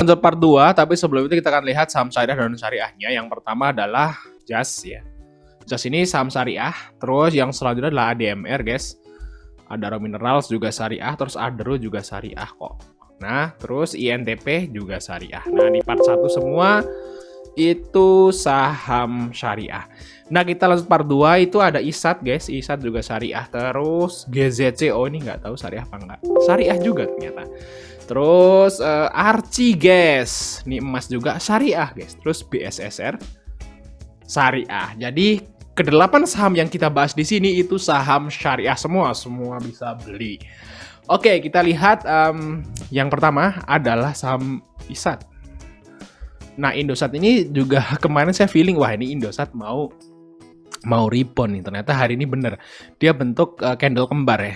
Untuk part 2, tapi sebelum itu kita akan lihat saham syariah dan syariahnya. Yang pertama adalah JAS ya. JAS ini saham syariah, terus yang selanjutnya adalah ADMR guys. Adaro Minerals juga syariah, terus Adaro juga syariah kok. Nah, terus INTP juga syariah. Nah, di part 1 semua itu saham syariah. Nah, kita lanjut part 2 itu ada ISAT guys. ISAT juga syariah. Terus GZCO ini nggak tahu syariah apa enggak. Syariah juga ternyata. Terus Arci guys. Ini emas juga syariah guys. Terus BSSR syariah. Jadi kedelapan saham yang kita bahas di sini itu saham syariah semua bisa beli. Oke, kita lihat yang pertama adalah saham ISAT. Nah, Indosat ini juga kemarin saya feeling wah ini Indosat mau rebound nih. Ternyata hari ini bener. Dia bentuk candle kembar ya.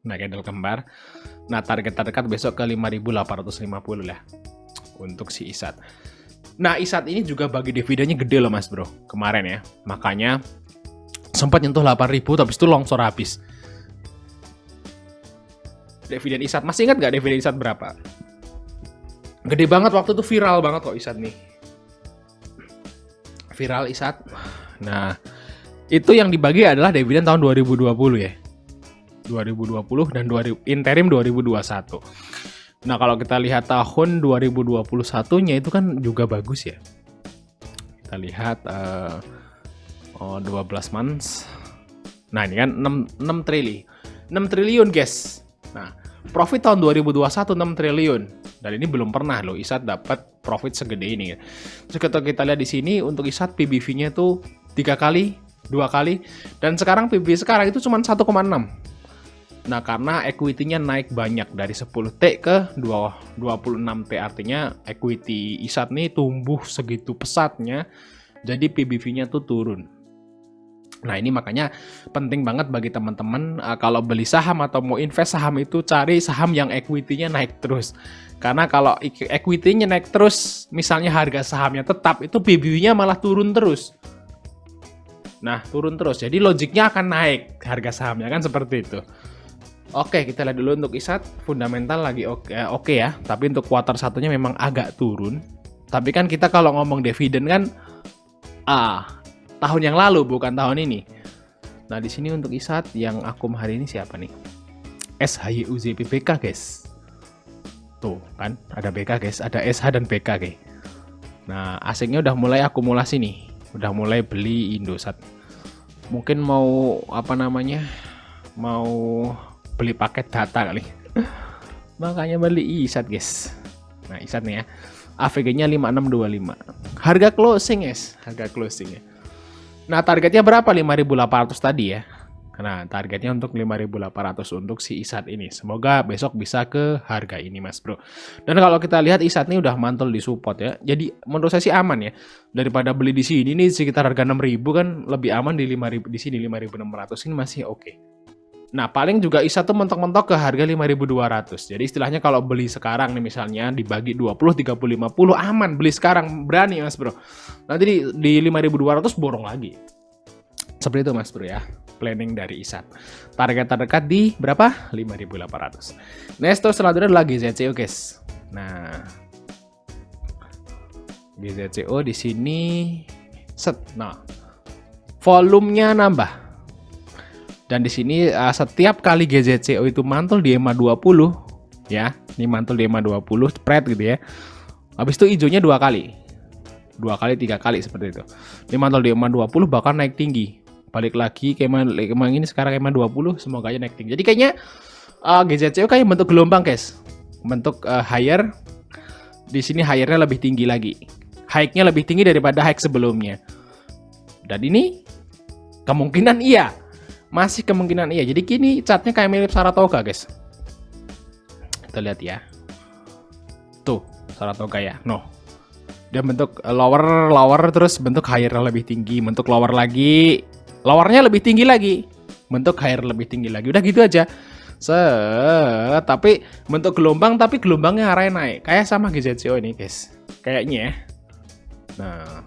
Nah, candle kembar. Nah, target terdekat besok ke 5.850 lah untuk si ISAT. Nah, ISAT ini juga bagi dividennya gede loh mas bro kemarin ya. Makanya sempat nyentuh 8.000 tapi itu longsor habis. Dividen ISAT, masih ingat gak dividen ISAT berapa? Gede banget waktu itu, viral banget kok ISAT nih. Viral ISAT. Nah, itu yang dibagi adalah dividen tahun 2020 ya. 2020 dan interim 2021. Nah, kalau kita lihat tahun 2021-nya itu kan juga bagus ya. Kita lihat 12 months. Nah, ini kan 6 triliun guys. Nah, profit tahun 2021 6 triliun. Dan ini belum pernah loh ISAT dapat profit segede ini. Terus kita lihat di sini untuk ISAT PBV-nya tuh 3 kali, 2 kali. Dan sekarang PBV sekarang itu cuma 1,6. Nah, karena equity-nya naik banyak dari 10T ke 26T. Artinya equity ISAT nih tumbuh segitu pesatnya. Jadi PBV-nya tuh turun. Nah, ini makanya penting banget bagi teman-teman kalau beli saham atau mau invest saham itu cari saham yang equity-nya naik terus. Karena kalau equity-nya naik terus, misalnya harga sahamnya tetap, itu PBV-nya malah turun terus. Nah, turun terus. Jadi logiknya akan naik harga sahamnya kan seperti itu. Oke, kita lihat dulu untuk ISAT. Fundamental lagi oke ya. Tapi untuk kuartal satunya memang agak turun. Tapi kan kita kalau ngomong dividen kan tahun yang lalu bukan tahun ini. Nah, di sini untuk ISAT yang akum hari ini siapa nih? SHYUZPBK guys. Tuh kan ada BK guys, ada SH dan BK guys. Nah, asiknya udah mulai akumulasi nih. Udah mulai beli Indosat. Mungkin mau mau beli paket data kali. Makanya beli ISAT guys. Nah, ISAT nih ya. AVG-nya 5625. Harga closing guys, harga closing ya. Nah, targetnya berapa? 5.800 tadi ya. Nah, targetnya untuk 5.800 untuk si ISAT ini. Semoga besok bisa ke harga ini mas bro. Dan kalau kita lihat ISAT ini udah mantul di support ya. Jadi menurut saya sih aman ya. Daripada beli di sini nih sekitar harga 6.000 kan lebih aman di 5.000 di sini 5.600 ini masih oke. Nah, paling juga ISAT tuh mentok-mentok ke harga 5.200. Jadi istilahnya kalau beli sekarang nih misalnya dibagi 20, 30, 50 aman. Beli sekarang berani mas bro. Nanti di 5.200 borong lagi. Seperti itu mas bro ya. Planning dari ISAT. Target terdekat di berapa? 5.800. Next terus selanjutnya adalah GZCO guys. Nah, GZCO di sini set. Nah, volumenya nambah. Dan di sini setiap kali GZCO itu mantul di EMA 20 ya. Ini mantul di EMA 20 spread gitu ya. Habis itu hijaunya 2 kali. 2 kali, 3 kali seperti itu. Ini mantul di EMA 20 bahkan naik tinggi. Balik lagi ke EMA ini sekarang EMA 20 semoga aja naik tinggi. Jadi kayaknya GZCO kayak bentuk gelombang guys. Bentuk higher. Di sini higher-nya lebih tinggi lagi. High-nya lebih tinggi daripada high sebelumnya. Dan ini kemungkinan iya. Masih kemungkinan iya. Jadi kini chartnya kayak mirip Saratoga guys. Kita lihat ya. Tuh Saratoga ya. No. Dia bentuk lower terus bentuk higher lebih tinggi. Bentuk lower lagi. Lowernya lebih tinggi lagi. Bentuk higher lebih tinggi lagi. Udah gitu aja. Tapi bentuk gelombang tapi gelombangnya arahnya naik. Kayak sama GZCO ini guys. Kayaknya ya. Nah.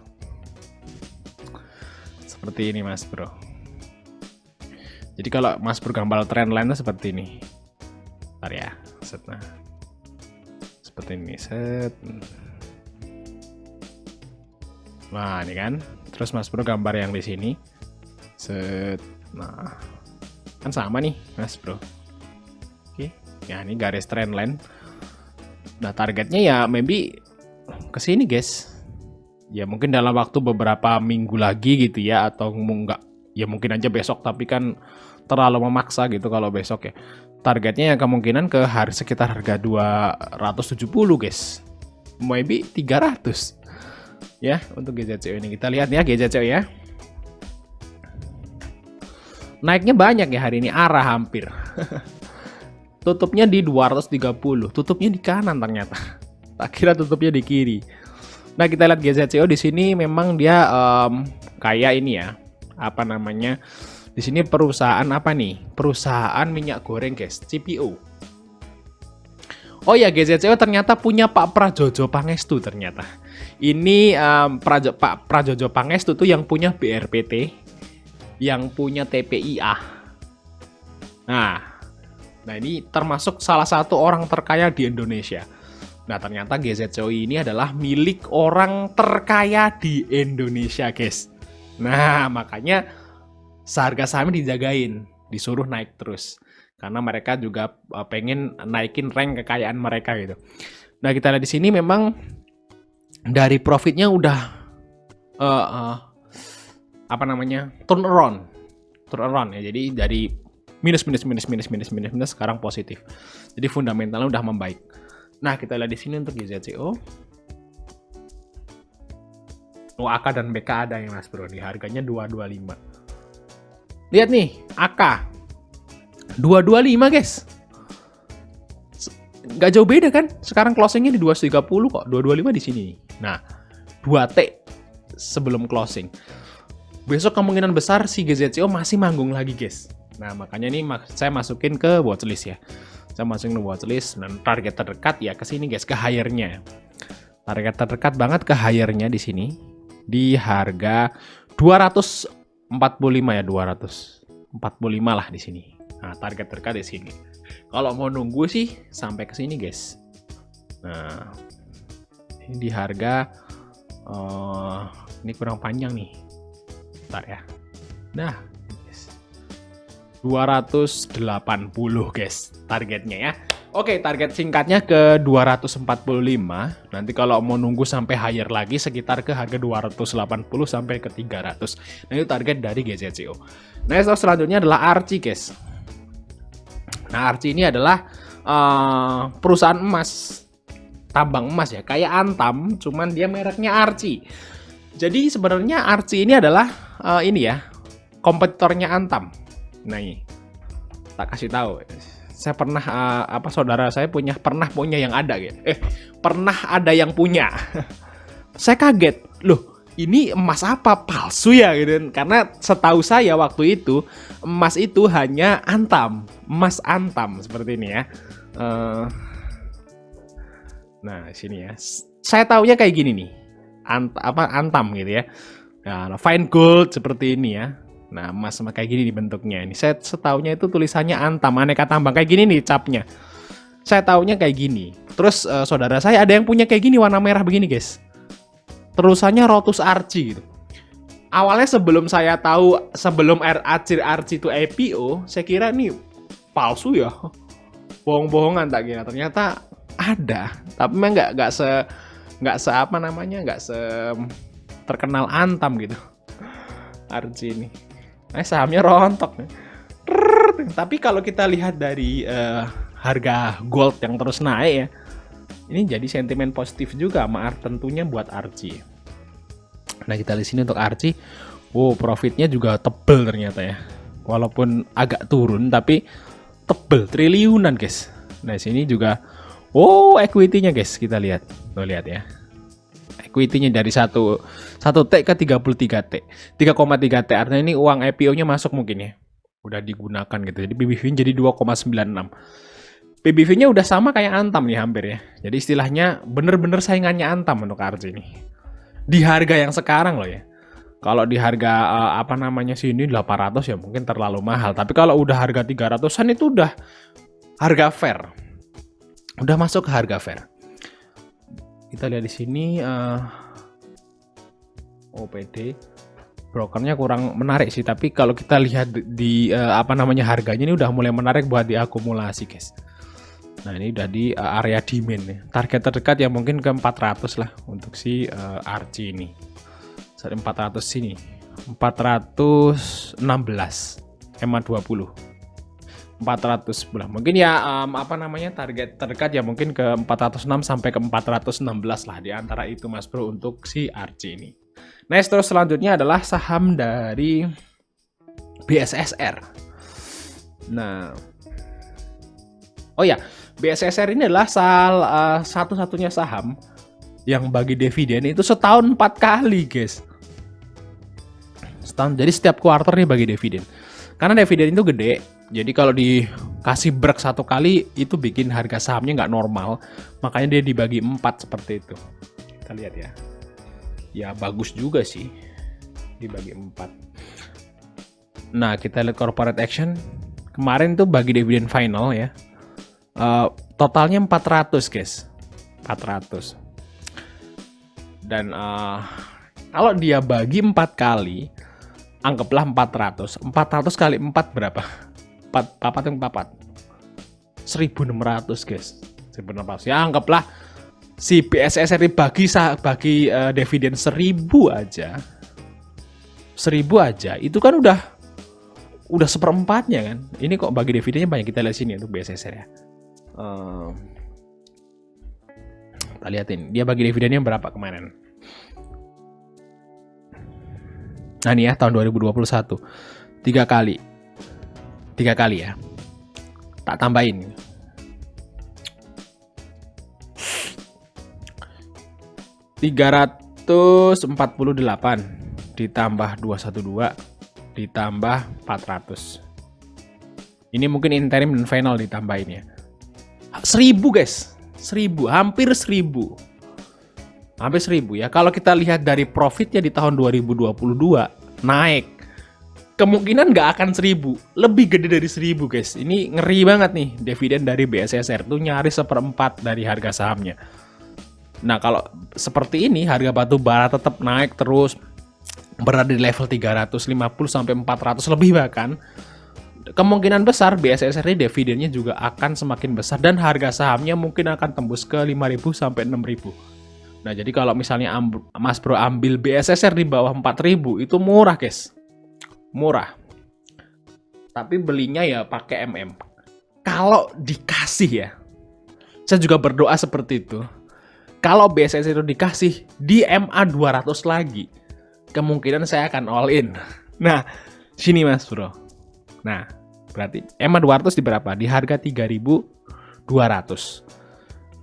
Seperti ini mas bro. Jadi kalau mas bergambar trendline seperti ini. Bentar ya. Nah. seperti ini. Set. Nah, ini kan. Terus Mas Bro gambar yang di sini. Set. Nah, kan sama nih, Mas Bro. Oke. Ya, ini garis trend line. Nah, targetnya ya maybe ke sini, guys. Ya, mungkin dalam waktu beberapa minggu lagi gitu ya, atau enggak. Ya mungkin aja besok, tapi kan terlalu memaksa gitu kalau besok ya. Targetnya yang kemungkinan ke sekitar harga 270, guys. Maybe 300. Ya, untuk GZCO ini kita lihat ya GZCO ya. Naiknya banyak ya hari ini, arah hampir. Tutupnya di 230, tutupnya di kanan ternyata. Tak kira tutupnya di kiri. Nah, kita lihat GZCO di sini memang dia kayak ini ya. Apa namanya? Di sini perusahaan apa nih? Perusahaan minyak goreng, guys, CPO. Oh ya, GZCO ternyata punya Pak Prajojo Pangestu ternyata. Ini Pak Prajojo Pangestu tuh yang punya BRPT, yang punya TPIA. Nah ini termasuk salah satu orang terkaya di Indonesia. Nah, ternyata GZCO ini adalah milik orang terkaya di Indonesia, guys. Nah, makanya seharga sahamnya dijagain, disuruh naik terus. Karena mereka juga pengen naikin rank kekayaan mereka gitu. Nah, kita lihat di sini memang dari profitnya udah apa namanya, turn around ya. Jadi dari minus sekarang positif. Jadi fundamentalnya udah membaik. Nah, kita lihat di sini untuk GZCO. AK dan BK ada yang Mas Bro, di harganya 225. Lihat nih, AK 225, guys. Nggak jauh beda kan? Sekarang closingnya di 230 kok, 225 di sini. Nah, 2T sebelum closing. Besok kemungkinan besar si GZCO masih manggung lagi, guys. Nah, makanya nih saya masukin ke watchlist ya. Saya masukin ke watchlist, dan target terdekat ya ke sini, guys, ke higher-nya. Target terdekat banget ke higher-nya di sini di harga 245 ya, 245 lah di sini. Nah, target terdekat di sini. Kalau mau nunggu sih sampai ke sini, guys. Nah, ini di harga ini kurang panjang nih. Bentar ya. Nah, 280, guys, targetnya ya. Oke, target singkatnya ke 245. Nanti kalau mau nunggu sampai higher lagi sekitar ke harga 280 sampai ke 300. Nah, itu target dari GZCO. Nah, selanjutnya adalah Archie, guys. Nah, Archie ini adalah perusahaan emas, tambang emas ya, kayak Antam, cuman dia mereknya Archie. Jadi sebenarnya Archie ini adalah ini ya, kompetitornya Antam. Nah, ini tak kasih tahu. Saya pernah saudara saya pernah punya yang ada gitu. Pernah ada yang punya. Saya kaget. Loh, ini emas apa? Palsu ya gitu. Karena setahu saya waktu itu emas itu hanya Antam, emas Antam seperti ini ya. Nah, sini ya. Saya taunya kayak gini nih. Antam gitu ya. Nah, fine gold seperti ini ya. Nah, emas sama kayak gini nih bentuknya. Ini saya setaunya itu tulisannya Antam, aneka tambang kayak gini nih capnya. Saya taunya kayak gini. Terus saudara saya ada yang punya kayak gini warna merah begini, guys. Terusannya Lotus Archie gitu. Awalnya sebelum Archie itu IPO, saya kira nih palsu ya. Bohong-bohongan tak kira. Ternyata ada. Tapi memang nggak se terkenal Antam gitu. Archie ini. Sahamnya rontok. Tapi kalau kita lihat dari harga gold yang terus naik ya, ini jadi sentimen positif juga tentunya buat Archie. Nah, kita lihat sini untuk Archie, profitnya juga tebel ternyata ya. Walaupun agak turun tapi tebel, triliunan, guys. Nah, sini juga equity-nya, guys, kita lihat. Lihat ya. Equity-nya dari 1 T ke 33 T. 3,3 T artinya ini uang IPO-nya masuk mungkin ya. Udah digunakan gitu. Jadi PBV-nya jadi 2,96. PBV-nya udah sama kayak Antam nih hampir ya. Jadi istilahnya bener-bener saingannya Antam untuk Archie ini. Di harga yang sekarang loh ya. Kalau di harga sini 800 ya mungkin terlalu mahal. Tapi kalau udah harga 300-an itu udah harga fair. Udah masuk ke harga fair. Kita lihat di sini OPD brokernya kurang menarik sih, tapi kalau kita lihat di harganya ini udah mulai menarik buat diakumulasi guys. Nah ini udah di area demand nih. Target terdekat ya mungkin ke 400 lah untuk si RC ini. Saat 400 sini 416 EMA 20 400 sebelah. Mungkin ya target terdekat ya mungkin ke 406 sampai ke 416 lah, di antara itu Mas Bro untuk si RC ini. Next, terus selanjutnya adalah saham dari BSSR. Nah, oh ya, BSSR ini adalah satu-satunya saham yang bagi dividen itu setahun 4 kali, guys. Setahun, jadi setiap kuarter nih bagi dividen. Karena dividen itu gede, jadi kalau dikasih break 1 kali itu bikin harga sahamnya nggak normal, makanya dia dibagi 4 seperti itu. Kita lihat ya. Ya bagus juga sih dibagi 4. Nah kita lihat corporate action kemarin tuh bagi dividen final ya, totalnya 400 guys, 400. Dan kalau dia bagi 4 kali, anggaplah 400 kali 4 berapa? 4 1.600 guys, 1.600 ya, anggaplah si BSSR bagi dividen 1.000 aja itu kan udah 1/4-nya kan. Ini kok bagi dividennya banyak. Kita lihat sini untuk BSSR ya. Kita lihatin dia bagi dividennya berapa kemarin. Nah ini ya tahun 2021 3 kali ya, tak tambahin 348 ditambah 212 ditambah 400. Ini mungkin interim dan final ditambahin ya. 1.000 guys, 1.000, hampir 1.000 ya. Kalau kita lihat dari profitnya di tahun 2022 naik, kemungkinan nggak akan 1.000, lebih gede dari 1.000 guys. Ini ngeri banget nih, dividen dari BSSR tuh nyaris 1/4 dari harga sahamnya. Nah kalau seperti ini harga batu bara tetap naik terus, berada di level 350 sampai 400 lebih bahkan, kemungkinan besar BSSR ini dividennya juga akan semakin besar dan harga sahamnya mungkin akan tembus ke 5.000 sampai 6.000. Nah jadi kalau misalnya Mas Bro ambil BSSR di bawah 4.000 itu murah guys, murah. Tapi belinya ya pakai MM. Kalau dikasih ya, saya juga berdoa seperti itu. Kalau BSSR itu dikasih di MA 200 lagi, kemungkinan saya akan all in. Nah, sini Mas Bro. Nah, berarti MA 200 di berapa? Di harga 3.200.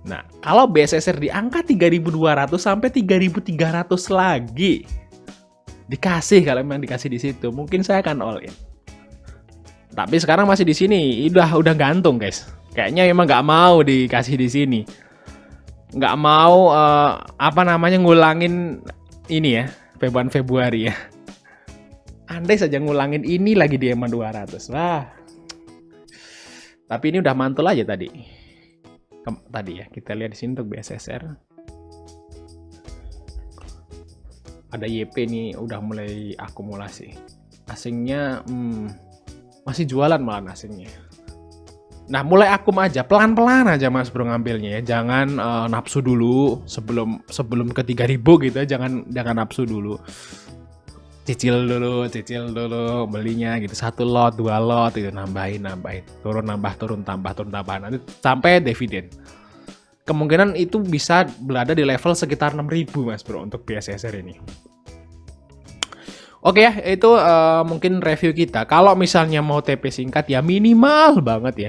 Nah, kalau BSSR di angka 3.200 sampai 3.300 lagi, dikasih, kalau memang dikasih di situ, mungkin saya akan all in. Tapi sekarang masih di sini, udah gantung guys. Kayaknya memang nggak mau dikasih di sini. Nggak mau ngulangin ini ya, Februari ya. Andai saja ngulangin ini lagi di EMA 200. Wah. Tapi ini udah mantul aja tadi. Tadi ya, kita lihat di sini untuk BSSR. Ada YP nih udah mulai akumulasi. Asingnya masih jualan malah asingnya. Nah, mulai akum aja, pelan-pelan aja Mas Bro ngambilnya ya. Jangan nafsu dulu sebelum ke 3.000 gitu, jangan nafsu dulu. Cicil dulu belinya gitu, 1 lot 2 lot itu nambahin, turun tambah nanti sampai dividen. Kemungkinan itu bisa berada di level sekitar 6.000 Mas Bro untuk BSSR ini. Oke ya, itu mungkin review kita. Kalau misalnya mau TP singkat ya minimal banget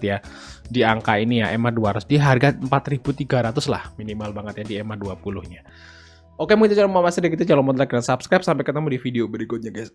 ya di angka ini ya, EMA 200 di harga 4.300 lah minimal banget ya di EMA 20-nya. Oke, mungkin itu channel Mas Sedek, itu jangan lupa like dan subscribe. Sampai ketemu di video berikutnya guys.